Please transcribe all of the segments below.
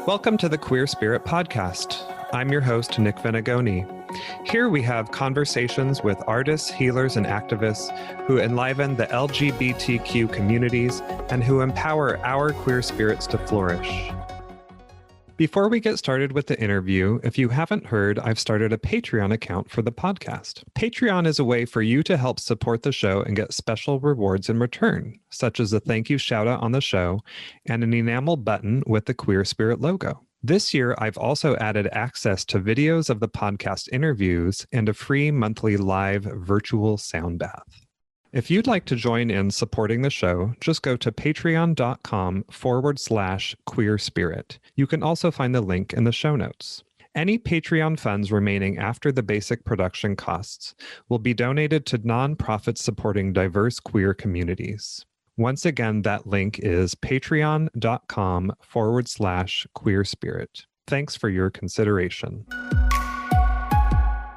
Welcome to the Queer Spirit Podcast. I'm your host, Nick Venegoni. Here we have conversations with artists, healers, and activists who enliven the LGBTQ communities and who empower our queer spirits to flourish. Before we get started with the interview, if you haven't heard, I've started a Patreon account for the podcast. Patreon is a way for you to help support the show and get special rewards in return, such as a thank you shout out on the show and an enamel button with the Queer Spirit logo. This year, I've also added access to videos of the podcast interviews and a free monthly live virtual sound bath. If you'd like to join in supporting the show, just go to patreon.com/queerspirit. You can also find the link in the show notes. Any Patreon funds remaining after the basic production costs will be donated to nonprofits supporting diverse queer communities. Once again, that link is patreon.com/queerspirit. Thanks for your consideration.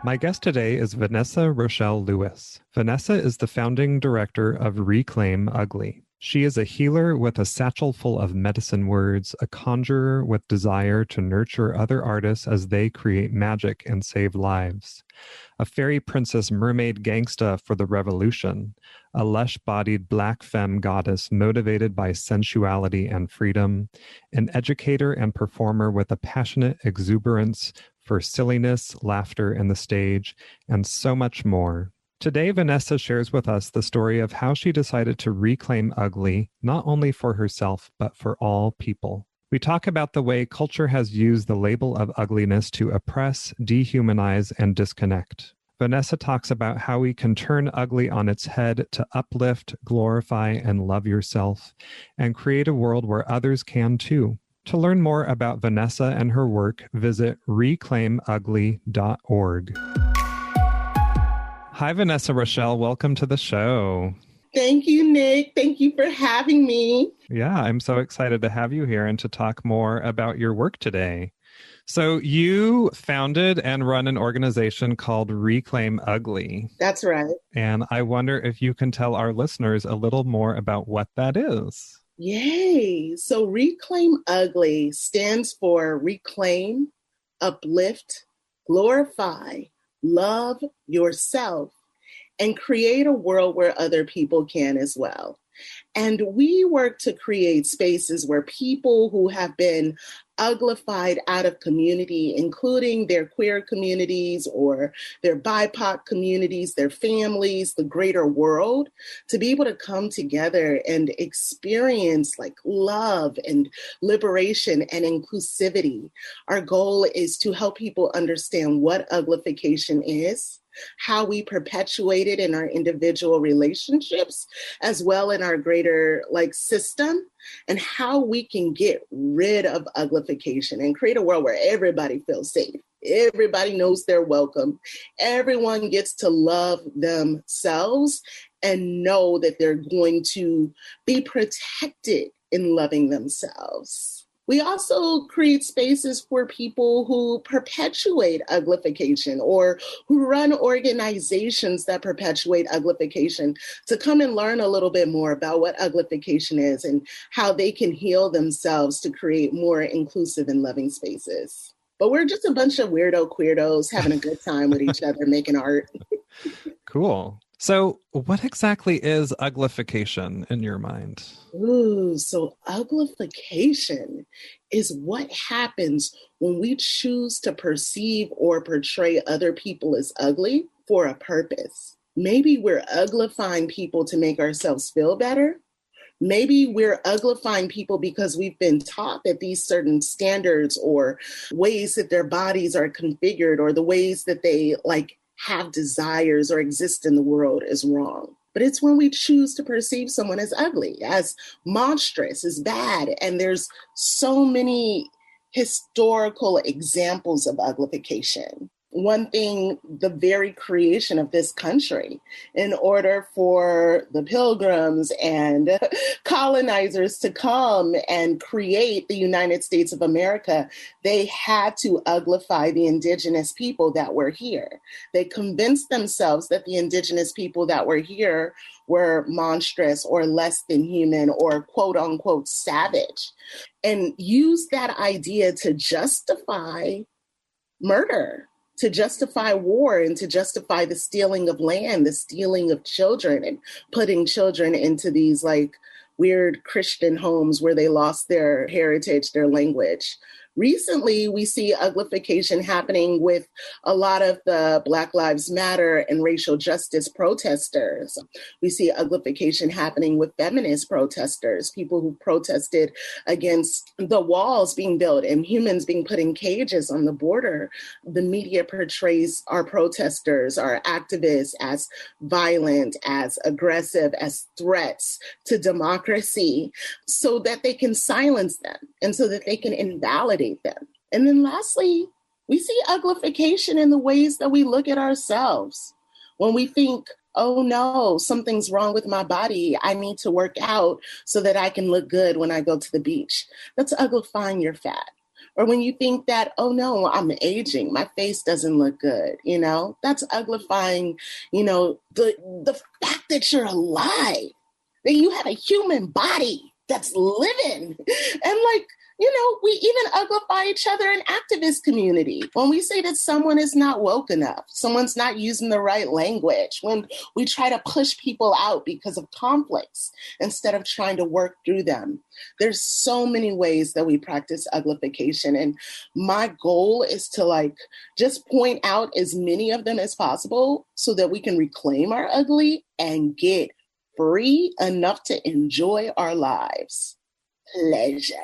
My guest today is Vanessa Rochelle Lewis. Vanessa is the founding director of Reclaim Ugly. She is a healer with a satchel full of medicine words, a conjurer with desire to nurture other artists as they create magic and save lives, a fairy princess mermaid gangsta for the revolution, a lush-bodied black femme goddess motivated by sensuality and freedom, an educator and performer with a passionate exuberance for silliness, laughter, and the stage, and so much more. Today, Vanessa shares with us the story of how she decided to reclaim ugly, not only for herself, but for all people. We talk about the way culture has used the label of ugliness to oppress, dehumanize, and disconnect. Vanessa talks about how we can turn ugly on its head to uplift, glorify, and love yourself, and create a world where others can too. To learn more about Vanessa and her work, visit reclaimugly.org. Hi, Vanessa Rochelle. Welcome to the show. Thank you, Nick. Thank you for having me. Yeah, I'm so excited to have you here and to talk more about your work today. So you founded and run an organization called Reclaim Ugly. That's right. And I wonder if you can tell our listeners a little more about what that is. Yay. So Reclaim Ugly stands for reclaim, uplift, glorify, love yourself, and create a world where other people can as well. And we work to create spaces where people who have been uglified out of community, including their queer communities or their BIPOC communities, their families, the greater world, to be able to come together and experience like love and liberation and inclusivity. Our goal is to help people understand what uglification is, how we perpetuate it in our individual relationships, as well in our greater system, and how we can get rid of uglification and create a world where everybody feels safe. Everybody knows they're welcome. Everyone gets to love themselves and know that they're going to be protected in loving themselves. We also create spaces for people who perpetuate uglification or who run organizations that perpetuate uglification to come and learn a little bit more about what uglification is and how they can heal themselves to create more inclusive and loving spaces. But we're just a bunch of queerdos having a good time with each other, making art. Cool. So what exactly is uglification in your mind? So uglification is what happens when we choose to perceive or portray other people as ugly for a purpose. Maybe we're uglifying people to make ourselves feel better. Maybe we're uglifying people because we've been taught that these certain standards or ways that their bodies are configured or the ways that they have desires or exist in the world is wrong. But it's when we choose to perceive someone as ugly, as monstrous, as bad. And there's so many historical examples of uglification. one thing, the very creation of this country, in order for the pilgrims and colonizers to come and create the United States of America, they had to uglify the indigenous people that were here. They convinced themselves that the indigenous people that were here were monstrous or less than human or quote unquote savage, and used that idea to justify murder, to justify war, and to justify the stealing of land, the stealing of children, and putting children into these like weird Christian homes where they lost their heritage, their language. Recently, we see uglification happening with a lot of the Black Lives Matter and racial justice protesters. We see uglification happening with feminist protesters, people who protested against the walls being built and humans being put in cages on the border. The media portrays our protesters, our activists as violent, as aggressive, as threats to democracy, so that they can silence them and so that they can invalidate them. And then lastly, we see uglification in the ways that we look at ourselves. When we think, oh no, something's wrong with my body, I need to work out so that I can look good when I go to the beach. That's uglifying your fat. Or when you think that, oh no, I'm aging, my face doesn't look good, that's uglifying, the fact that you're alive, that you have a human body that's living. And we even uglify each other in activist community. When we say that someone is not woke enough, someone's not using the right language, when we try to push people out because of conflicts instead of trying to work through them. There's so many ways that we practice uglification. And my goal is to just point out as many of them as possible so that we can reclaim our ugly and get free enough to enjoy our lives. Pleasure.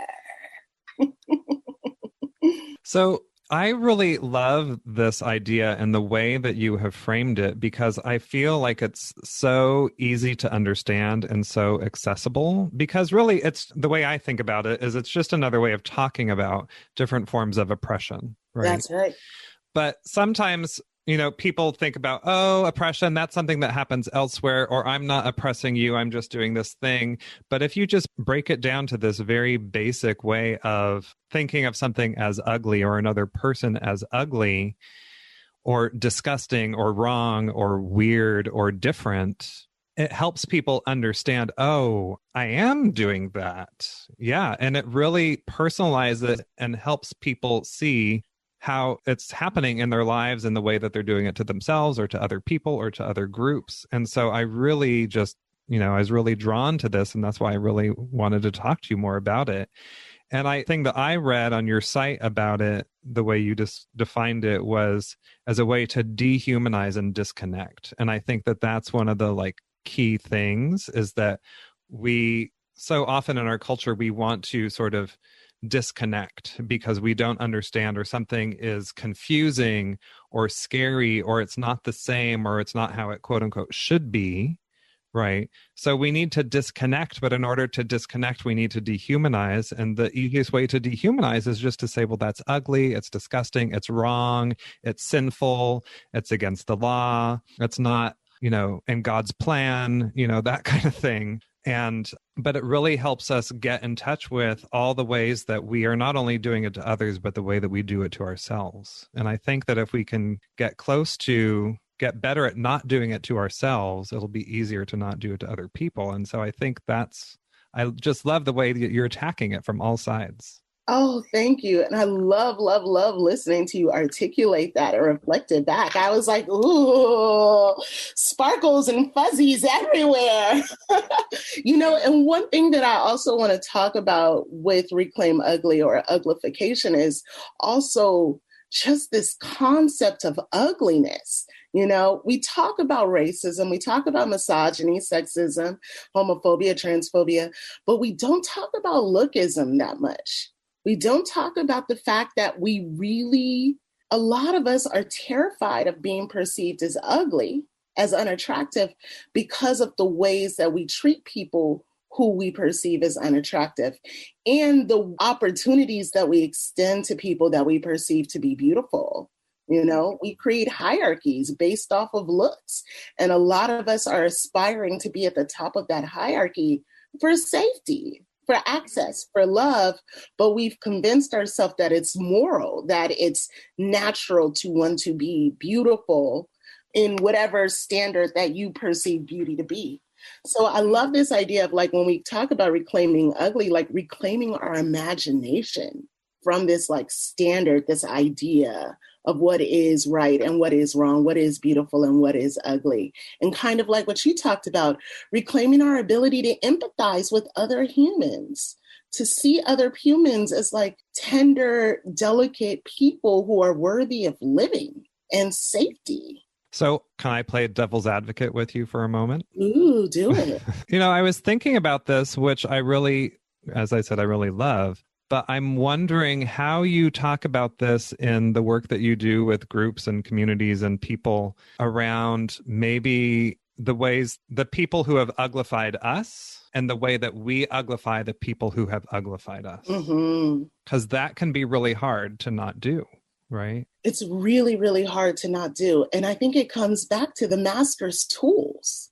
So I really love this idea and the way that you have framed it, because I feel like it's so easy to understand and so accessible, because really it's the way I think about it is it's just another way of talking about different forms of oppression, right? That's right. But sometimes people think about, oh, oppression, that's something that happens elsewhere, or I'm not oppressing you, I'm just doing this thing. But if you just break it down to this very basic way of thinking of something as ugly or another person as ugly or disgusting or wrong or weird or different, it helps people understand, oh, I am doing that. Yeah. And it really personalizes it and helps people see how it's happening in their lives in the way that they're doing it to themselves or to other people or to other groups. And so I really just, I was really drawn to this, and that's why I really wanted to talk to you more about it. And I think that I read on your site about it, the way you just defined it was as a way to dehumanize and disconnect. And I think that that's one of the key things, is that we so often in our culture, we want to sort of disconnect because we don't understand, or something is confusing or scary, or it's not the same, or it's not how it quote unquote should be, right? So we need to disconnect, but in order to disconnect, we need to dehumanize. And the easiest way to dehumanize is just to say, well, that's ugly, it's disgusting, it's wrong, it's sinful, it's against the law, it's not, in God's plan, that kind of thing. But it really helps us get in touch with all the ways that we are not only doing it to others, but the way that we do it to ourselves. And I think that if we can get better at not doing it to ourselves, it'll be easier to not do it to other people. And so I think I just love the way that you're attacking it from all sides. Oh, thank you. And I love, love, love listening to you articulate that and reflect it back. I was like, ooh, sparkles and fuzzies everywhere. And one thing that I also want to talk about with Reclaim Ugly or uglification is also just this concept of ugliness. We talk about racism, we talk about misogyny, sexism, homophobia, transphobia, but we don't talk about lookism that much. We don't talk about the fact that a lot of us are terrified of being perceived as ugly, as unattractive, because of the ways that we treat people who we perceive as unattractive, and the opportunities that we extend to people that we perceive to be beautiful. You know, we create hierarchies based off of looks. And a lot of us are aspiring to be at the top of that hierarchy for safety, for access, for love. But we've convinced ourselves that it's moral, that it's natural to want to be beautiful in whatever standard that you perceive beauty to be. So I love this idea of like when we talk about reclaiming ugly, like reclaiming our imagination from this like standard, this idea of what is right and what is wrong, what is beautiful and what is ugly. And kind of like what you talked about, reclaiming our ability to empathize with other humans, to see other humans as like tender, delicate people who are worthy of living and safety. So can I play devil's advocate with you for a moment? Ooh, do it. I was thinking about this, which I really, as I said, I really love. But I'm wondering how you talk about this in the work that you do with groups and communities and people around maybe the ways the people who have uglified us and the way that we uglify the people who have uglified us. Because that can be really hard to not do, right? It's really, really hard to not do. And I think it comes back to the master's tools.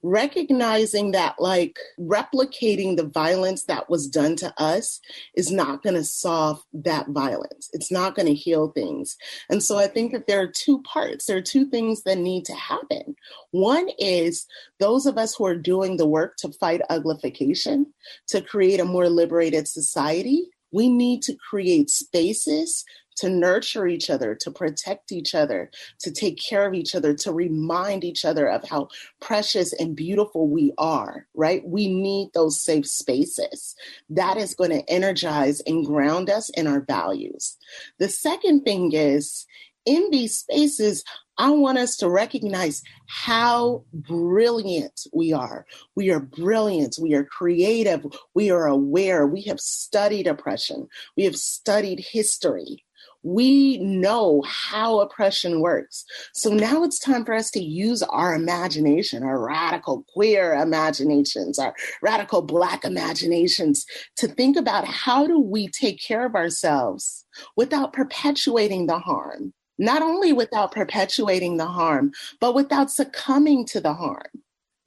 Recognizing that like replicating the violence that was done to us is not going to solve that violence. It's not going to heal things. And so I think that there are two parts. There are two things that need to happen. One is those of us who are doing the work to fight uglification, to create a more liberated society, we need to create spaces to nurture each other, to protect each other, to take care of each other, to remind each other of how precious and beautiful we are, right? We need those safe spaces. That is going to energize and ground us in our values. The second thing is, in these spaces, I want us to recognize how brilliant we are. We are brilliant. We are creative. We are aware. We have studied oppression. We have studied history. We know how oppression works. So now it's time for us to use our imagination, our radical queer imaginations, our radical Black imaginations, to think about how do we take care of ourselves without perpetuating the harm. Not only without perpetuating the harm, but without succumbing to the harm,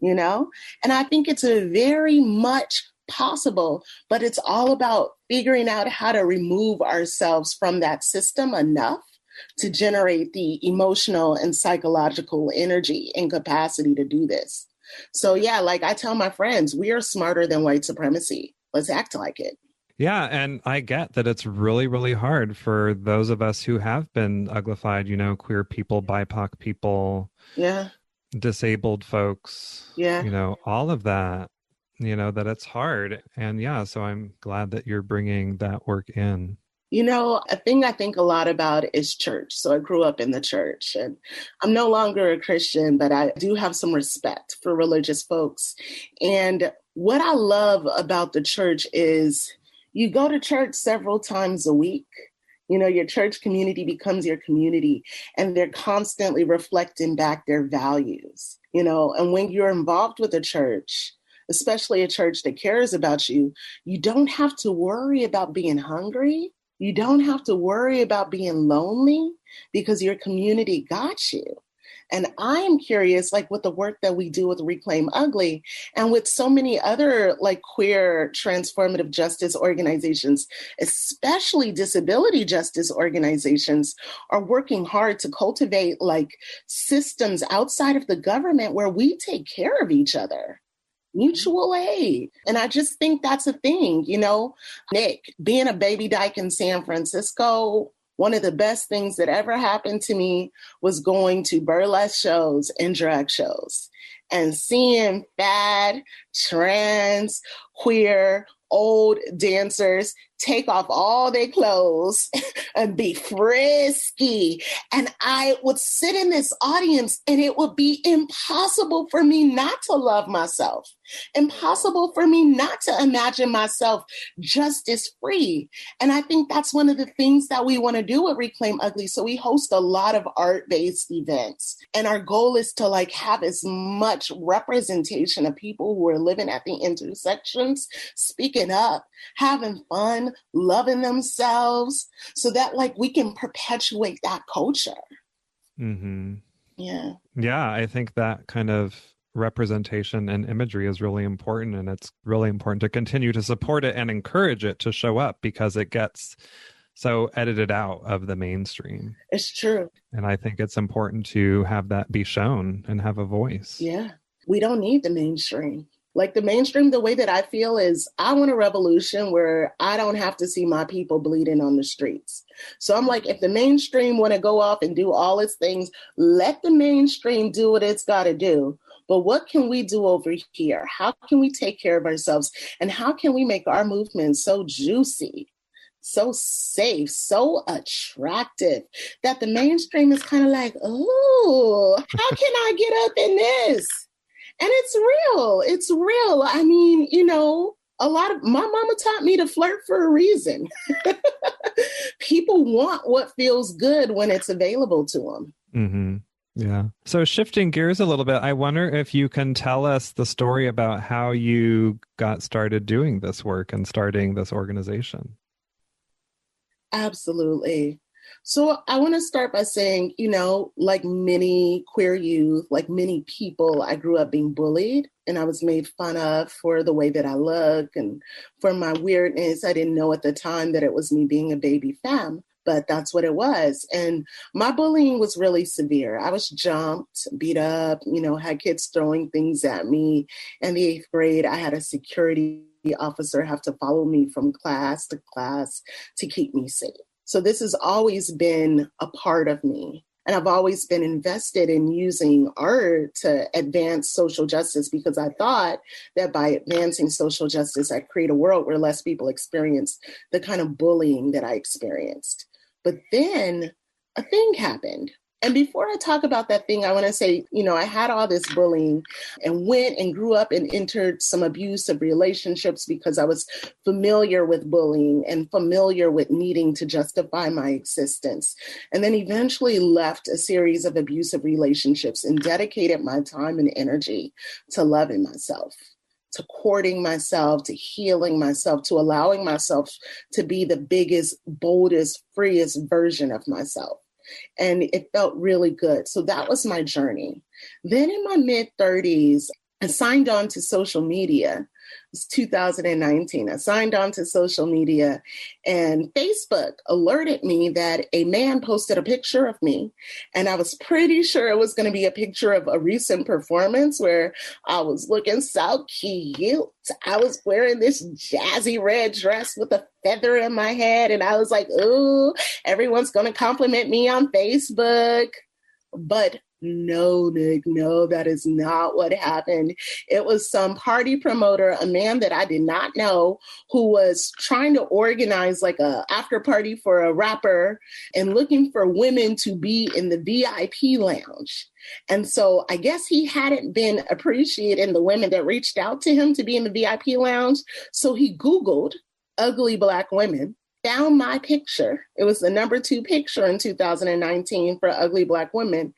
And I think it's a very much possible, but it's all about figuring out how to remove ourselves from that system enough to generate the emotional and psychological energy and capacity to do this. So yeah, like I tell my friends, we are smarter than white supremacy. Let's act like it. Yeah, and I get that it's really, really hard for those of us who have been uglified, queer people, BIPOC people, disabled folks, all of that. That it's hard. And yeah, so I'm glad that you're bringing that work in. A thing I think a lot about is church. So I grew up in the church and I'm no longer a Christian, but I do have some respect for religious folks. And what I love about the church is you go to church several times a week. Your church community becomes your community and they're constantly reflecting back their values, and when you're involved with a church, especially a church that cares about you, you don't have to worry about being hungry. You don't have to worry about being lonely because your community got you. And I'm curious, like with the work that we do with Reclaim Ugly and with so many other like queer transformative justice organizations, especially disability justice organizations, are working hard to cultivate like systems outside of the government where we take care of each other. Mutual aid. And I just think that's a thing, Nick, being a baby dyke in San Francisco, one of the best things that ever happened to me was going to burlesque shows and drag shows and seeing fat, trans, queer, old dancers take off all their clothes and be frisky. And I would sit in this audience and it would be impossible for me not to love myself, impossible for me not to imagine myself just as free. And I think that's one of the things that we want to do at Reclaim Ugly. So we host a lot of art-based events. And our goal is to like have as much representation of people who are living at the intersections, speak waking up, having fun, loving themselves, so that like we can perpetuate that culture. Mm-hmm. Yeah. Yeah, I think that kind of representation and imagery is really important, and it's really important to continue to support it and encourage it to show up because it gets so edited out of the mainstream. It's true. And I think it's important to have that be shown and have a voice. Yeah. We don't need the mainstream. Like the mainstream, the way that I feel is I want a revolution where I don't have to see my people bleeding on the streets. So I'm like, if the mainstream want to go off and do all its things, let the mainstream do what it's got to do. But what can we do over here? How can we take care of ourselves? And how can we make our movement so juicy, so safe, so attractive that the mainstream is kind of like, oh, how can I get up in this? And it's real. It's real. I mean, you know, a lot of my mama taught me to flirt for a reason. People want what feels good when it's available to them. Mm-hmm. Yeah. So shifting gears a little bit, I wonder if you can tell us the story about how you got started doing this work and starting this organization. Absolutely. So I want to start by saying, you know, like many queer youth, like many people, I grew up being bullied and I was made fun of for the way that I look and for my weirdness. I didn't know at the time that it was me being a baby femme, but that's what it was. And my bullying was really severe. I was jumped, beat up, you know, had kids throwing things at me. In the 8th grade, I had a security officer have to follow me from class to keep me safe. So this has always been a part of me. And I've always been invested in using art to advance social justice because I thought that by advancing social justice, I'd create a world where less people experience the kind of bullying that I experienced. But then a thing happened. And before I talk about that thing, I want to say, you know, I had all this bullying and went and grew up and entered some abusive relationships because I was familiar with bullying and familiar with needing to justify my existence. And then eventually left a series of abusive relationships and dedicated my time and energy to loving myself, to courting myself, to healing myself, to allowing myself to be the biggest, boldest, freest version of myself. And it felt really good. So that was my journey. Then in my mid-30s, I signed on to social media. It was 2019. I signed on to social media and Facebook alerted me that a man posted a picture of me. And I was pretty sure it was going to be a picture of a recent performance where I was looking so cute. I was wearing this jazzy red dress with a feather in my head. And I was like, ooh, everyone's going to compliment me on Facebook. But no, Nick, no, that is not what happened. It was some party promoter, a man that I did not know, who was trying to organize like a after party for a rapper and looking for women to be in the VIP lounge. And so I guess he hadn't been appreciating the women that reached out to him to be in the VIP lounge. So he Googled ugly Black women, found my picture. It was the number 2 picture in 2019 for ugly Black women,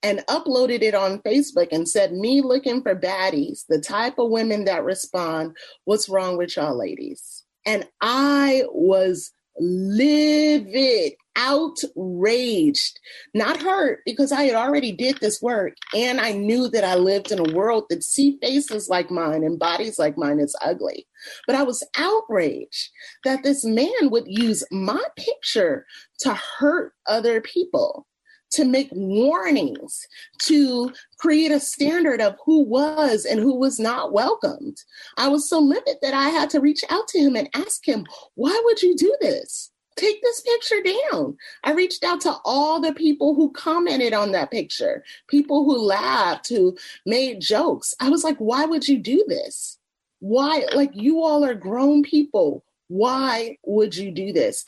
and uploaded it on Facebook and said, me looking for baddies, the type of women that respond, what's wrong with y'all ladies? And I was livid, outraged, not hurt because I had already did this work. And I knew that I lived in a world that see faces like mine and bodies like mine as ugly. But I was outraged that this man would use my picture to hurt other people, to make warnings, to create a standard of who was and who was not welcomed. I was so livid that I had to reach out to him and ask him, why would you do this? Take this picture down. I reached out to all the people who commented on that picture, people who laughed, who made jokes. I was like, why would you do this? Why? Like, you all are grown people. Why would you do this?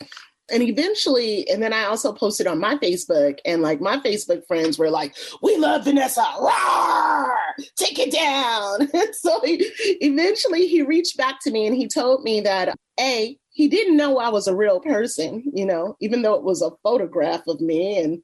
And eventually, and then I also posted on my Facebook, and like my Facebook friends were like, we love Vanessa, roar, take it down. And so eventually he reached back to me and he told me that A, he didn't know I was a real person, even though it was a photograph of me and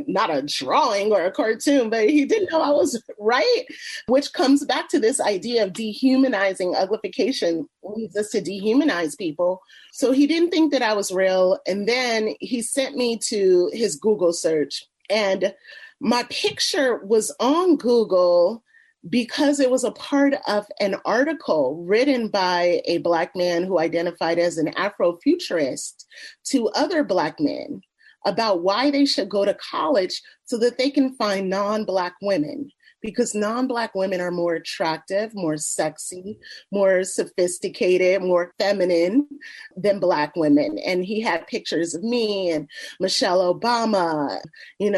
not a drawing or a cartoon, but he didn't know I was right, which comes back to this idea of dehumanizing. Uglification leads us to dehumanize people. So he didn't think that I was real. And then he sent me to his Google search, and my picture was on Google because it was a part of an article written by a Black man who identified as an Afrofuturist to other Black men about why they should go to college so that they can find non-Black women, because non-Black women are more attractive, more sexy, more sophisticated, more feminine than Black women. And he had pictures of me and Michelle Obama,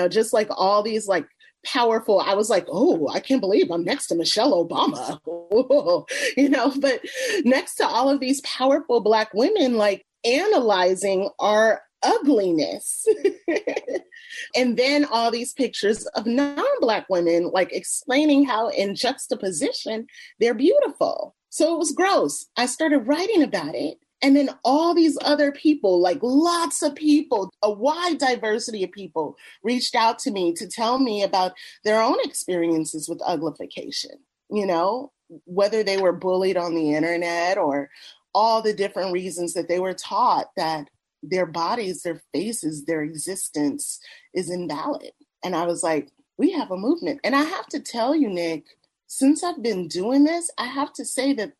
just like all these like powerful. I was like, oh, I can't believe I'm next to Michelle Obama, but next to all of these powerful Black women, like analyzing our ugliness. And then all these pictures of non-Black women, like explaining how in juxtaposition, they're beautiful. So it was gross. I started writing about it. And then all these other people, like lots of people, a wide diversity of people reached out to me to tell me about their own experiences with uglification, whether they were bullied on the internet or all the different reasons that they were taught that their bodies, their faces, their existence is invalid. And I was like, we have a movement. And I have to tell you, Nick, since I've been doing this, I have to say that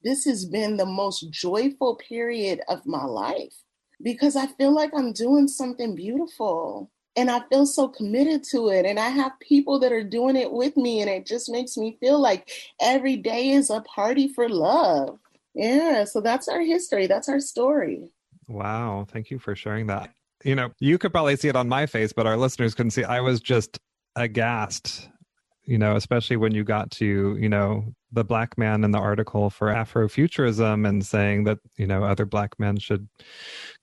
this has been the most joyful period of my life, because I feel like I'm doing something beautiful and I feel so committed to it. And I have people that are doing it with me, and it just makes me feel like every day is a party for love. Yeah, so that's our history. That's our story. Wow. Thank you for sharing that. You could probably see it on my face, but our listeners couldn't see. I was just aghast, especially when you got to, the Black man in the article for Afrofuturism and saying that, other Black men should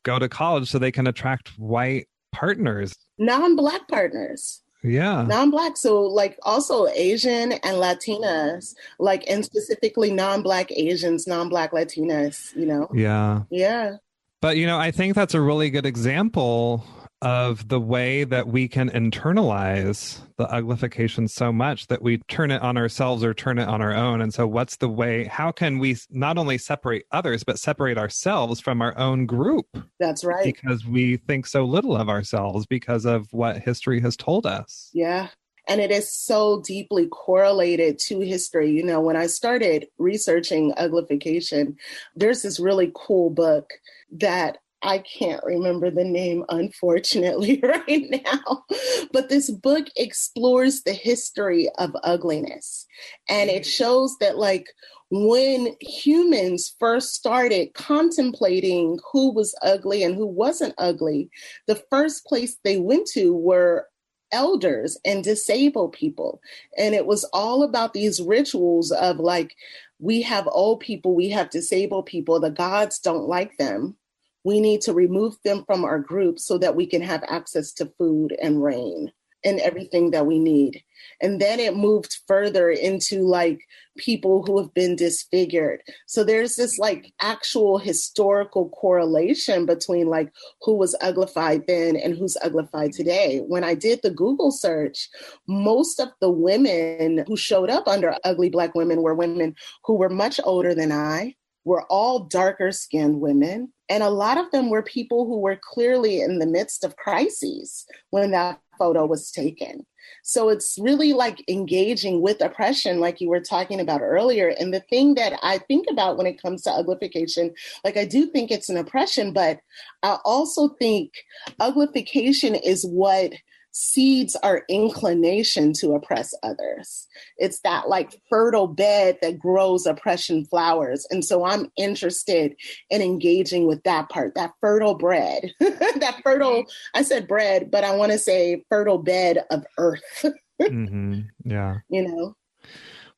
go to college so they can attract white partners. Non-Black partners. Yeah. Non-Black. So like also Asian and Latinas, like, and specifically non-Black Asians, non-Black Latinas, Yeah. Yeah. But, I think that's a really good example of the way that we can internalize the uglification so much that we turn it on ourselves or turn it on our own. And so what's the way, how can we not only separate others, but separate ourselves from our own group? That's right. Because we think so little of ourselves because of what history has told us. Yeah. And it is so deeply correlated to history. When I started researching uglification, there's this really cool book that I can't remember the name, unfortunately, right now. But this book explores the history of ugliness. And it shows that, like, when humans first started contemplating who was ugly and who wasn't ugly, the first place they went to were elders and disabled people. And it was all about these rituals of like, we have old people, we have disabled people, the gods don't like them. We need to remove them from our group so that we can have access to food and rain and everything that we need. And then it moved further into like people who have been disfigured. So there's this like actual historical correlation between like who was uglified then and who's uglified today. When I did the Google search, most of the women who showed up under ugly Black women were women who were much older than I, were all darker skinned women. And a lot of them were people who were clearly in the midst of crises when that photo was taken. So it's really like engaging with oppression, like you were talking about earlier. And the thing that I think about when it comes to uglification, like I do think it's an oppression, but I also think uglification is what seeds our inclination to oppress others. It's that like fertile bed that grows oppression flowers. And so I'm interested in engaging with that part, that fertile bread, that fertile, I said bread, but I want to say fertile bed of earth. Mm-hmm. Yeah.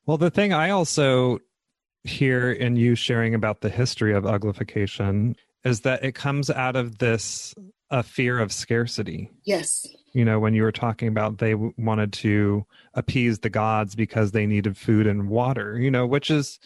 Well, the thing I also hear in you sharing about the history of uglification is that it comes out of this a fear of scarcity. Yes. When you were talking about they wanted to appease the gods because they needed food and water, which is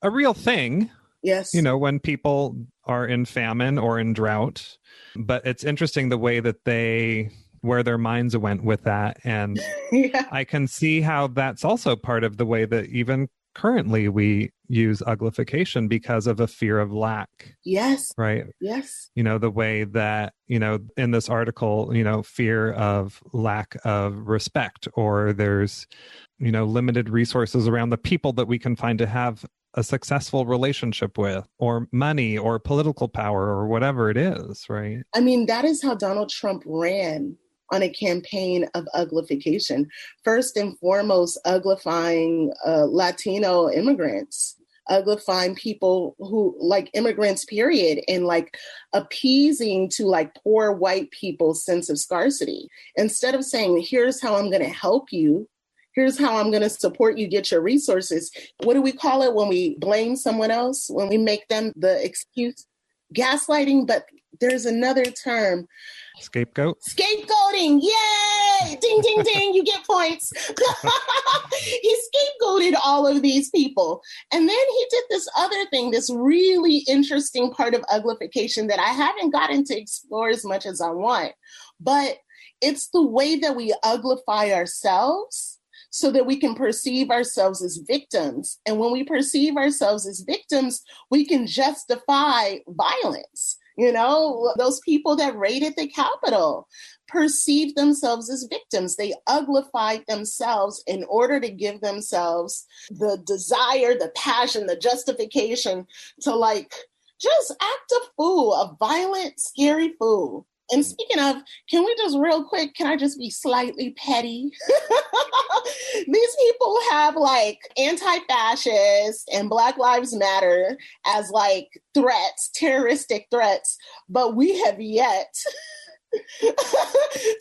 a real thing. Yes. when people are in famine or in drought. But it's interesting the way that where their minds went with that. And Yeah. I can see how that's also part of the way that even currently we use uglification because of a fear of lack. Yes. Right. Yes. The way that, in this article, fear of lack of respect, or there's, limited resources around the people that we can find to have a successful relationship with, or money or political power or whatever it is. Right. I mean, that is how Donald Trump ran on a campaign of uglification. First and foremost, uglifying Latino immigrants, uglifying people who like immigrants, period, and like appeasing to like poor white people's sense of scarcity. Instead of saying, here's how I'm going to help you, here's how I'm going to support you get your resources. What do we call it when we blame someone else, when we make them the excuse? Gaslighting, but there's another term. Scapegoat? Scapegoating. Yay! Ding, ding, ding. You get points. He scapegoated all of these people. And then he did this other thing, this really interesting part of uglification that I haven't gotten to explore as much as I want. But it's the way that we uglify ourselves so that we can perceive ourselves as victims. And when we perceive ourselves as victims, we can justify violence. Those people that raided the Capitol perceived themselves as victims. They uglified themselves in order to give themselves the desire, the passion, the justification to like just act a fool, a violent, scary fool. And speaking of, can we just real quick, can I just be slightly petty? These people have like anti-fascist and Black Lives Matter as like threats, terroristic threats, but we have yet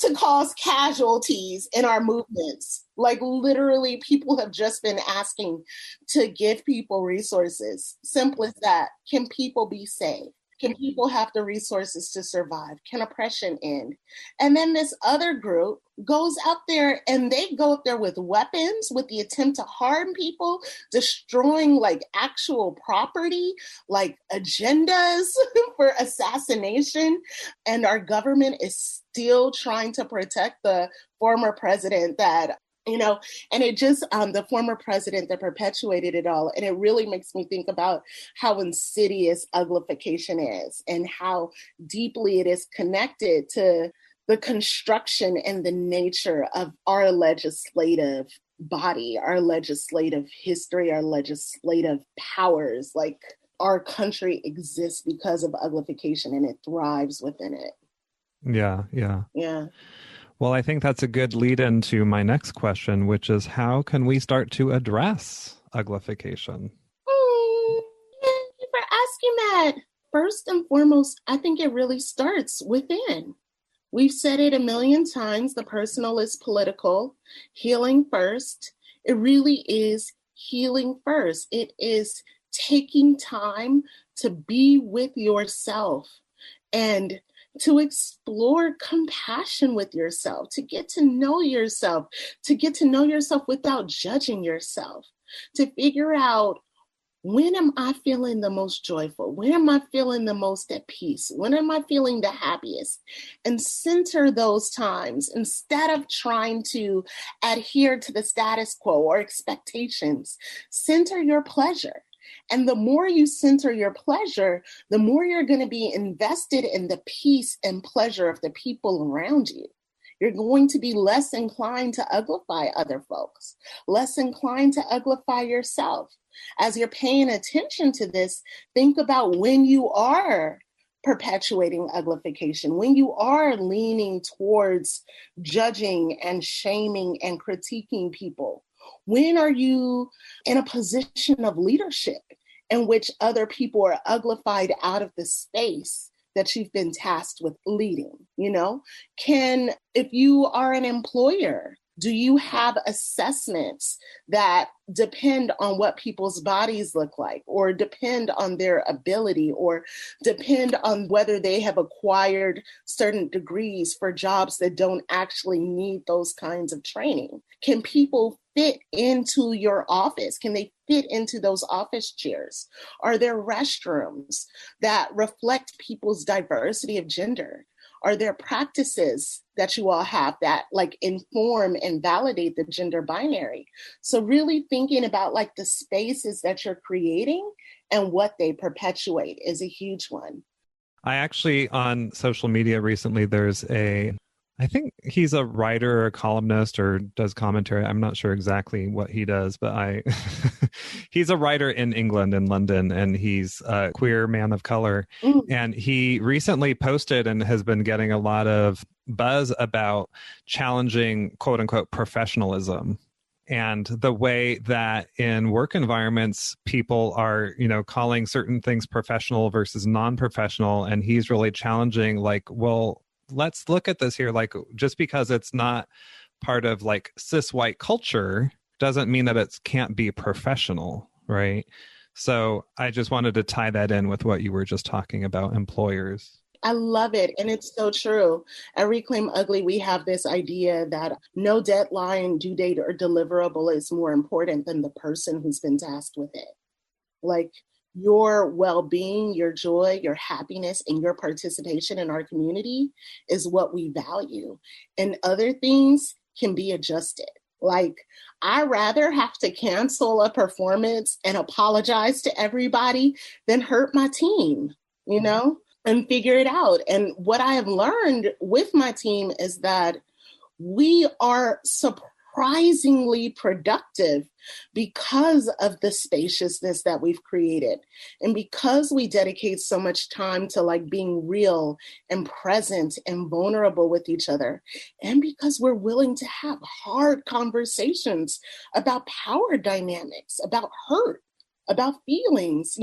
to cause casualties in our movements. Like literally people have just been asking to give people resources. Simple as that. Can people be saved? Can people have the resources to survive? Can oppression end? And then this other group goes out there and they go out there with weapons with the attempt to harm people, destroying like actual property, like agendas for assassination. And our government is still trying to protect the former president that and it just, the former president that perpetuated it all. And it really makes me think about how insidious uglification is and how deeply it is connected to the construction and the nature of our legislative body, our legislative history, our legislative powers. Like our country exists because of uglification and it thrives within it. Yeah. Yeah. Well, I think that's a good lead into my next question, which is how can we start to address uglification? Thank you for asking that. First and foremost, I think it really starts within. We've said it a million times, the personal is political, healing first. It really is healing first. It is taking time to be with yourself and to explore compassion with yourself, to get to know yourself, without judging yourself, to figure out, when am I feeling the most joyful? When am I feeling the most at peace? When am I feeling the happiest? And center those times instead of trying to adhere to the status quo or expectations. Center your pleasure. And the more you center your pleasure, the more you're going to be invested in the peace and pleasure of the people around you. You're going to be less inclined to uglify other folks, less inclined to uglify yourself. As you're paying attention to this, think about when you are perpetuating uglification, when you are leaning towards judging and shaming and critiquing people. When are you in a position of leadership in which other people are uglified out of the space that you've been tasked with leading? If you are an employer, Do you have assessments that depend on what people's bodies look like, or depend on their ability, or depend on whether they have acquired certain degrees for jobs that don't actually need those kinds of training? Can people fit into your office? Can they fit into those office chairs? Are there restrooms that reflect people's diversity of gender? Are there practices that you all have that like inform and validate the gender binary? So really thinking about like the spaces that you're creating and what they perpetuate is a huge one. I actually, on social media recently, I think he's a writer or a columnist or does commentary. I'm not sure exactly what he does, but he's a writer in England, in London, and he's a queer man of color. Mm. And he recently posted and has been getting a lot of buzz about challenging, quote unquote, professionalism. And the way that in work environments, people are, calling certain things professional versus non-professional. And he's really challenging, like, well, let's look at this here. Like, just because it's not part of like cis white culture doesn't mean that it can't be professional, right? So I just wanted to tie that in with what you were just talking about, employers. I love it. And it's so true. At Reclaim Ugly, we have this idea that no deadline, due date, or deliverable is more important than the person who's been tasked with it. Like, your well-being, your joy, your happiness, and your participation in our community is what we value. And other things can be adjusted. Like, I rather have to cancel a performance and apologize to everybody than hurt my team, and figure it out. And what I have learned with my team is that we are surprisingly productive because of the spaciousness that we've created. And because we dedicate so much time to like being real and present and vulnerable with each other. And because we're willing to have hard conversations about power dynamics, about hurt, about feelings,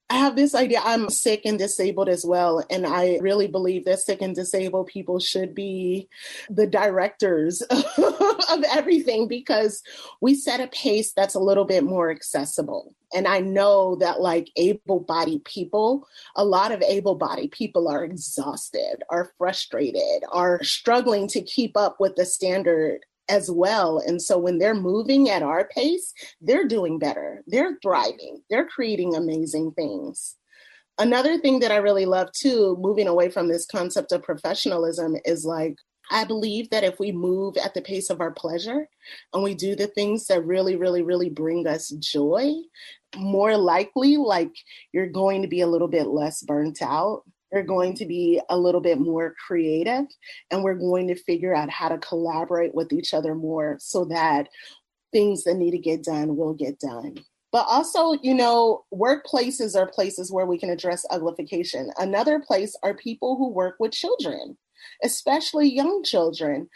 I have this idea. I'm sick and disabled as well. And I really believe that sick and disabled people should be the directors of everything, because we set a pace that's a little bit more accessible. And I know that like able-bodied people, a lot of able-bodied people are exhausted, are frustrated, are struggling to keep up with the standard as well. And so when they're moving at our pace, they're doing better. They're thriving. They're creating amazing things. Another thing that I really love too, moving away from this concept of professionalism, is like, I believe that if we move at the pace of our pleasure and we do the things that really, really, really bring us joy, more likely, like, you're going to be a little bit less burnt out. We're going to be a little bit more creative, and we're going to figure out how to collaborate with each other more so that things that need to get done will get done. But also, workplaces are places where we can address uglification. Another place are people who work with children, especially young children.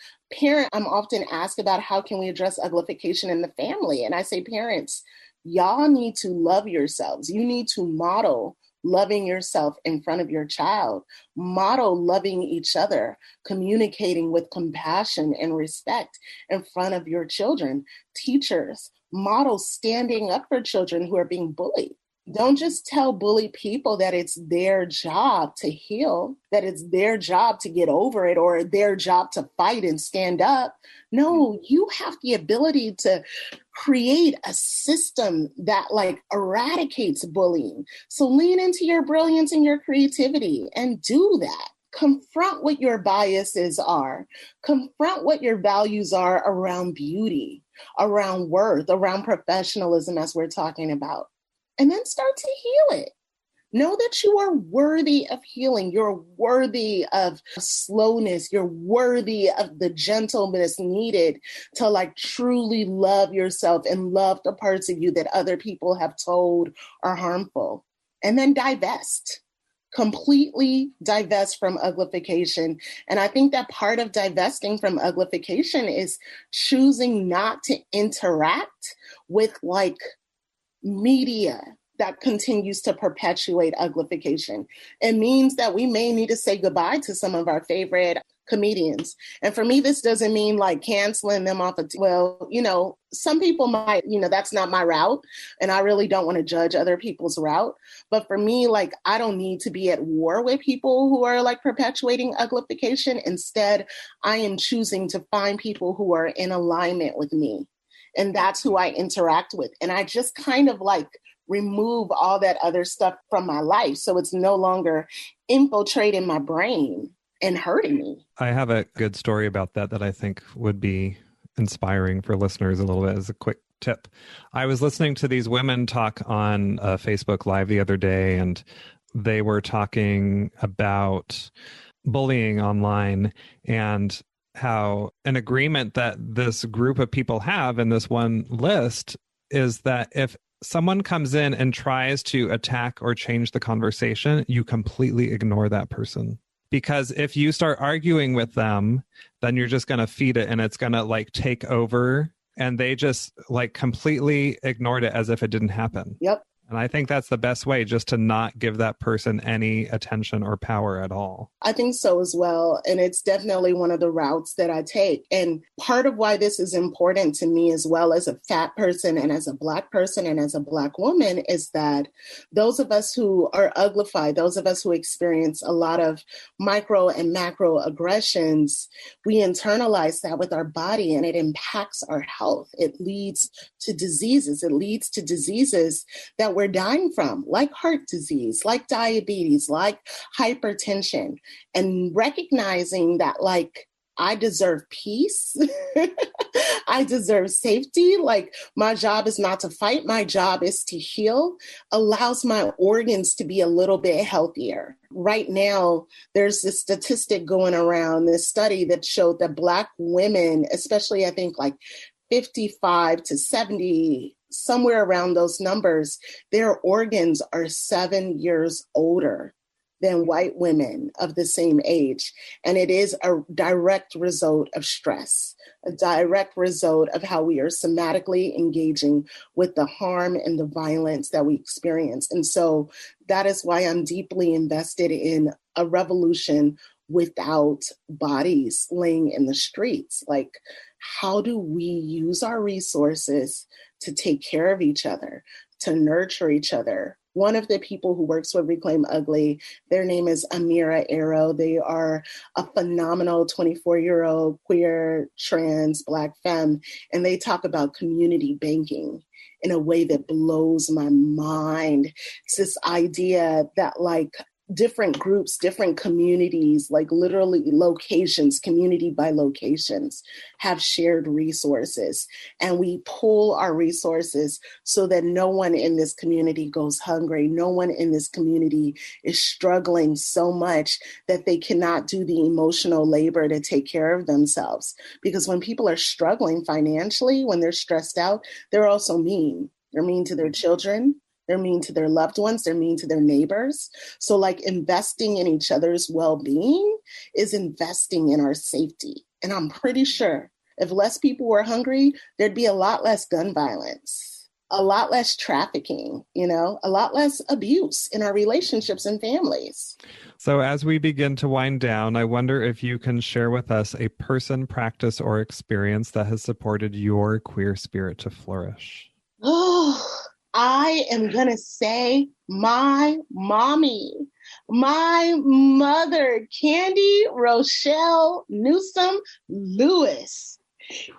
I'm often asked about how can we address uglification in the family? And I say, parents, y'all need to love yourselves. You need to model loving yourself in front of your child, model loving each other, communicating with compassion and respect in front of your children. Teachers, model standing up for children who are being bullied. Don't just tell bullied people that it's their job to heal, that it's their job to get over it, or their job to fight and stand up. No, you have the ability to create a system that like eradicates bullying. So lean into your brilliance and your creativity and do that. Confront what your biases are. Confront what your values are around beauty, around worth, around professionalism, as we're talking about. And then start to heal it. Know that you are worthy of healing. You're worthy of slowness. You're worthy of the gentleness needed to like truly love yourself and love the parts of you that other people have told are harmful. And then divest. Completely divest from uglification. And I think that part of divesting from uglification is choosing not to interact with like media that continues to perpetuate uglification. It means that we may need to say goodbye to some of our favorite comedians. And for me, this doesn't mean like canceling them off of, some people might, that's not my route. And I really don't want to judge other people's route. But for me, like, I don't need to be at war with people who are like perpetuating uglification. Instead, I am choosing to find people who are in alignment with me. And that's who I interact with. And I just kind of like remove all that other stuff from my life. So it's no longer infiltrating my brain and hurting me. I have a good story about that I think would be inspiring for listeners a little bit as a quick tip. I was listening to these women talk on Facebook Live the other day, and they were talking about bullying online and how an agreement that this group of people have in this one list is that if someone comes in and tries to attack or change the conversation, you completely ignore that person. Because if you start arguing with them, then you're just going to feed it and it's going to like take over. And they just like completely ignored it as if it didn't happen. Yep. And I think that's the best way, just to not give that person any attention or power at all. I think so as well. And it's definitely one of the routes that I take. And part of why this is important to me as well as a fat person and as a Black person and as a Black woman is that those of us who are uglified, those of us who experience a lot of micro and macro aggressions, we internalize that with our body and it impacts our health. It leads to diseases. It leads to diseases that we're dying from, like heart disease, like diabetes, like hypertension, and recognizing that, like, I deserve peace. I deserve safety. Like, my job is not to fight. My job is to heal, allows my organs to be a little bit healthier. Right now, there's this statistic going around, this study that showed that Black women, especially I think like 55 to 70, somewhere around those numbers, their organs are 7 years older than white women of the same age. And it is a direct result of stress, a direct result of how we are somatically engaging with the harm and the violence that we experience. And so that is why I'm deeply invested in a revolution without bodies laying in the streets. Like, how do we use our resources to take care of each other, to nurture each other? One of the people who works with Reclaim Ugly, their name is Amira Arrow. They are a phenomenal 24-year-old queer, trans, Black femme, and they talk about community banking in a way that blows my mind. It's this idea that, like, different groups, different communities, like literally locations, community by locations, have shared resources. And we pool our resources so that no one in this community goes hungry. No one in this community is struggling so much that they cannot do the emotional labor to take care of themselves. Because when people are struggling financially, when they're stressed out, they're also mean. They're mean to their children. They're mean to their loved ones. They're mean to their neighbors. So, like, investing in each other's well-being is investing in our safety. And I'm pretty sure if less people were hungry, there'd be a lot less gun violence, a lot less trafficking, a lot less abuse in our relationships and families. So as we begin to wind down, I wonder if you can share with us a person, practice, or experience that has supported your queer spirit to flourish. Oh, I am going to say my mommy, my mother, Candy Rochelle Lewis,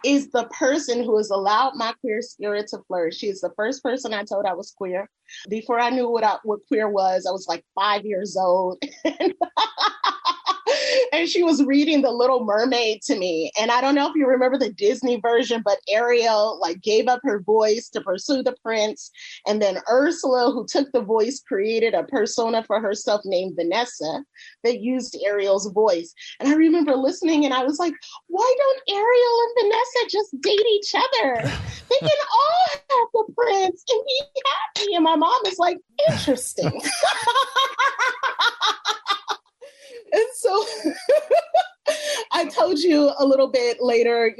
is the person who has allowed my queer spirit to flourish. She is the first person I told I was queer. Before I knew what queer was, I was like 5 years old. And she was reading The Little Mermaid to me. And I don't know if you remember the Disney version, but Ariel like gave up her voice to pursue the prince. And then Ursula, who took the voice, created a persona for herself named Vanessa that used Ariel's voice. And I remember listening and I was like, why don't Ariel and Vanessa just date each other? They can all have the prince and be happy. And my mom is like, interesting. And so I told you a little bit later,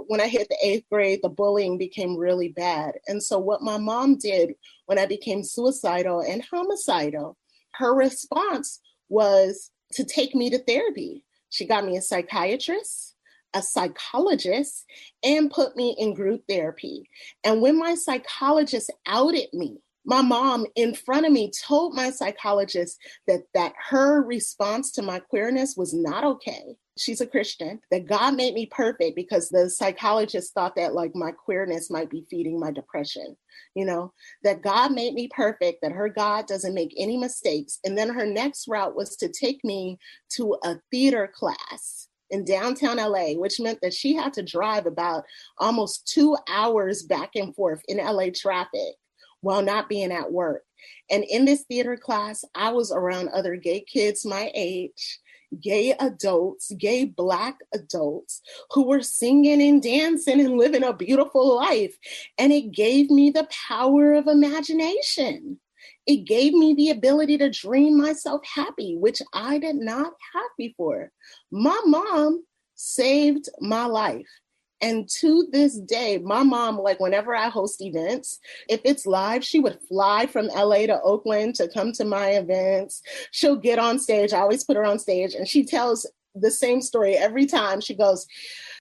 when I hit the 8th grade, the bullying became really bad. And so what my mom did when I became suicidal and homicidal, her response was to take me to therapy. She got me a psychiatrist, a psychologist, and put me in group therapy. And when my psychologist outed me, my mom in front of me told my psychologist that her response to my queerness was not okay. She's a Christian, that God made me perfect because the psychologist thought that like my queerness might be feeding my depression, that God made me perfect, that her God doesn't make any mistakes. And then her next route was to take me to a theater class in downtown LA, which meant that she had to drive about almost 2 hours back and forth in LA traffic while not being at work. And in this theater class, I was around other gay kids my age, gay adults, gay Black adults who were singing and dancing and living a beautiful life. And it gave me the power of imagination. It gave me the ability to dream myself happy, which I did not have before. My mom saved my life. And to this day, my mom, like whenever I host events, if it's live, she would fly from LA to Oakland to come to my events. She'll get on stage. I always put her on stage and she tells the same story every time. She goes,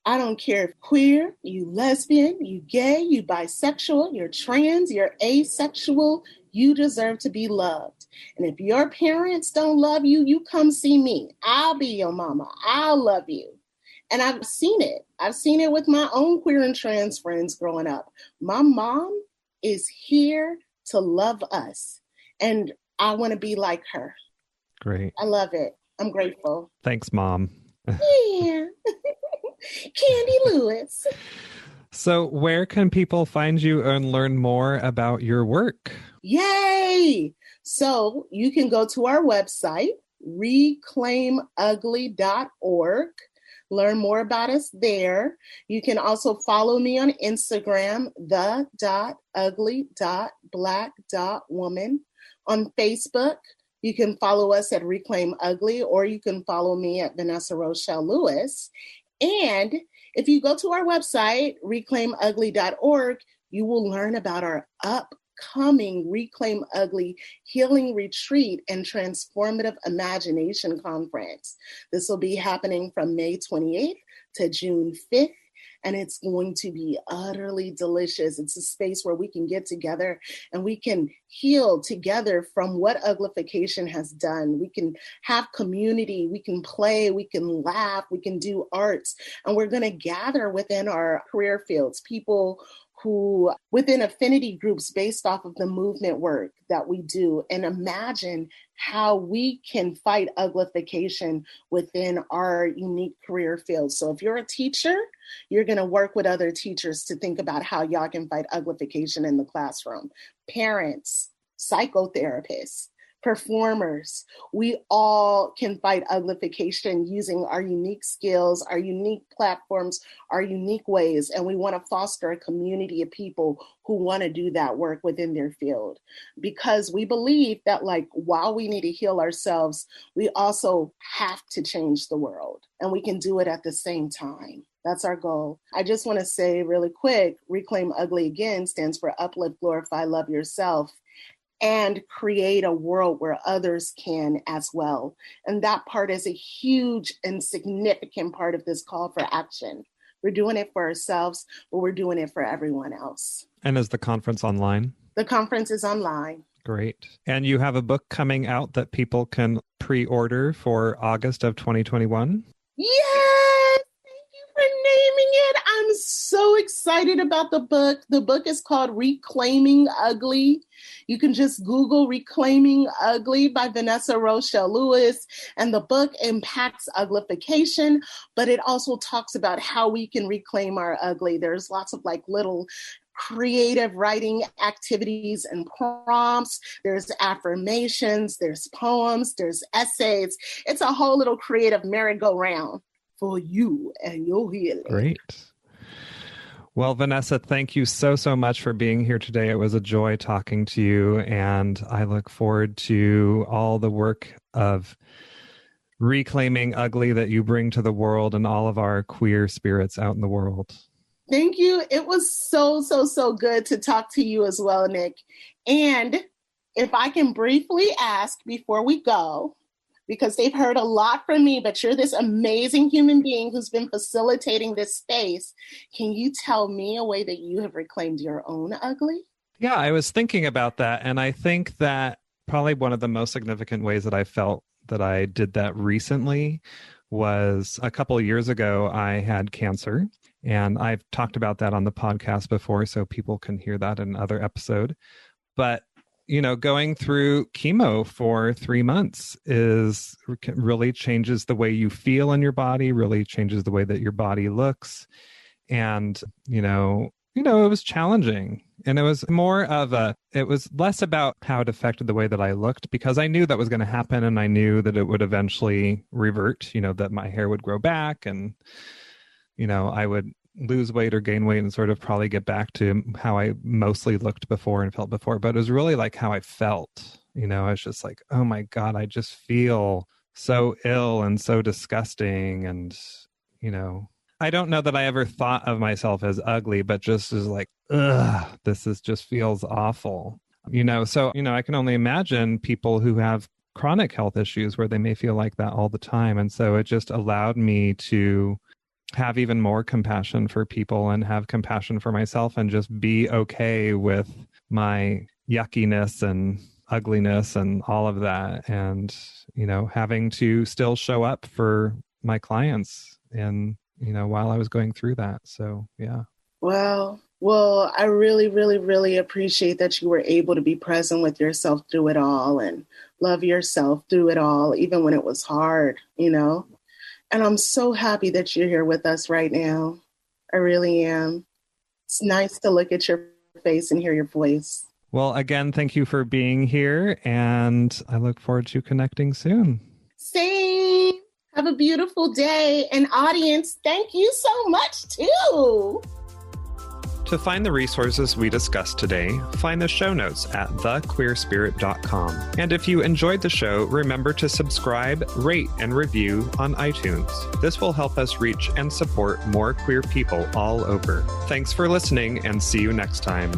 I don't care if queer, you lesbian, you gay, you bisexual, you're trans, you're asexual, you deserve to be loved. And if your parents don't love you, you come see me. I'll be your mama. I'll love you. And I've seen it. I've seen it with my own queer and trans friends growing up. My mom is here to love us. And I want to be like her. Great. I love it. I'm grateful. Thanks, Mom. Yeah. Candy Lewis. So where can people find you and learn more about your work? Yay! So you can go to our website, reclaimugly.org. Learn more about us there. You can also follow me on Instagram, the.ugly.black.woman. On Facebook, you can follow us at Reclaim Ugly, or you can follow me at Vanessa Rochelle Lewis. And if you go to our website, reclaimugly.org, you will learn about our upcoming Reclaim Ugly Healing Retreat and Transformative Imagination Conference. This will be happening from May 28th to June 5th, and it's going to be utterly delicious. It's a space where we can get together and we can heal together from what Uglyfication has done. We can have community, we can play, we can laugh, we can do arts, and we're going to gather within our career fields, people who within affinity groups based off of the movement work that we do, and imagine how we can fight Uglyfication within our unique career fields. So if you're a teacher, you're going to work with other teachers to think about how y'all can fight Uglyfication in the classroom. Parents, psychotherapists, performers, we all can fight Uglyfication using our unique skills, our unique platforms, our unique ways. And we want to foster a community of people who want to do that work within their field. Because we believe that while we need to heal ourselves, we also have to change the world. And we can do it at the same time. That's our goal. I just want to say really quick, Reclaim Ugly again stands for Uplift, Glorify, Love Yourself, and create a world where others can as well. And that part is a huge and significant part of this call for action. We're doing it for ourselves, but we're doing it for everyone else. And is the conference online? The conference is online. Great. And you have a book coming out that people can pre-order for August of 2021? Yes! For naming it. I'm so excited about the book. The book is called Reclaiming Ugly. You can just Google Reclaiming Ugly by Vanessa Rochelle Lewis. And the book impacts Uglyfication, but it also talks about how we can reclaim our ugly. There's lots of little creative writing activities and prompts. There's affirmations, there's poems, there's essays. It's a whole little creative merry-go-round for you and your healing. Great. Well, Vanessa, thank you so much for being here today. It was a joy talking to you, and I look forward to all the work of reclaiming ugly that you bring to the world and all of our queer spirits out in the world. Thank you. It was so good to talk to you as well, Nick. And if I can briefly ask before we go, because they've heard a lot from me, but you're this amazing human being who's been facilitating this space. Can you tell me a way that you have reclaimed your own ugly? Yeah, I was thinking about that. And I think that probably one of the most significant ways that I felt that I did that recently was a couple of years ago, I had cancer. And I've talked about that on the podcast before, so people can hear that in another episode. But, going through chemo for 3 months really changes the way you feel in your body, really changes the way that your body looks. And, it was challenging. And it was it was less about how it affected the way that I looked, because I knew that was going to happen. And I knew that it would eventually revert, that my hair would grow back and, I would lose weight or gain weight and sort of probably get back to how I mostly looked before and felt before. But it was really like how I felt, I was just like, oh my God, I just feel so ill and so disgusting. And, I don't know that I ever thought of myself as ugly, but just as like, ugh, just feels awful. So, I can only imagine people who have chronic health issues where they may feel like that all the time. And so it just allowed me to have even more compassion for people and have compassion for myself and just be okay with my yuckiness and ugliness and all of that. And, having to still show up for my clients and, while I was going through that. So, yeah. Well, I really, really, really appreciate that you were able to be present with yourself through it all and love yourself through it all, even when it was hard, And I'm so happy that you're here with us right now. I really am. It's nice to look at your face and hear your voice. Well, again, thank you for being here, and I look forward to connecting soon. Same. Have a beautiful day. And audience, thank you so much, too. To find the resources we discussed today, find the show notes at thequeerspirit.com. And if you enjoyed the show, remember to subscribe, rate, and review on iTunes. This will help us reach and support more queer people all over. Thanks for listening, and see you next time.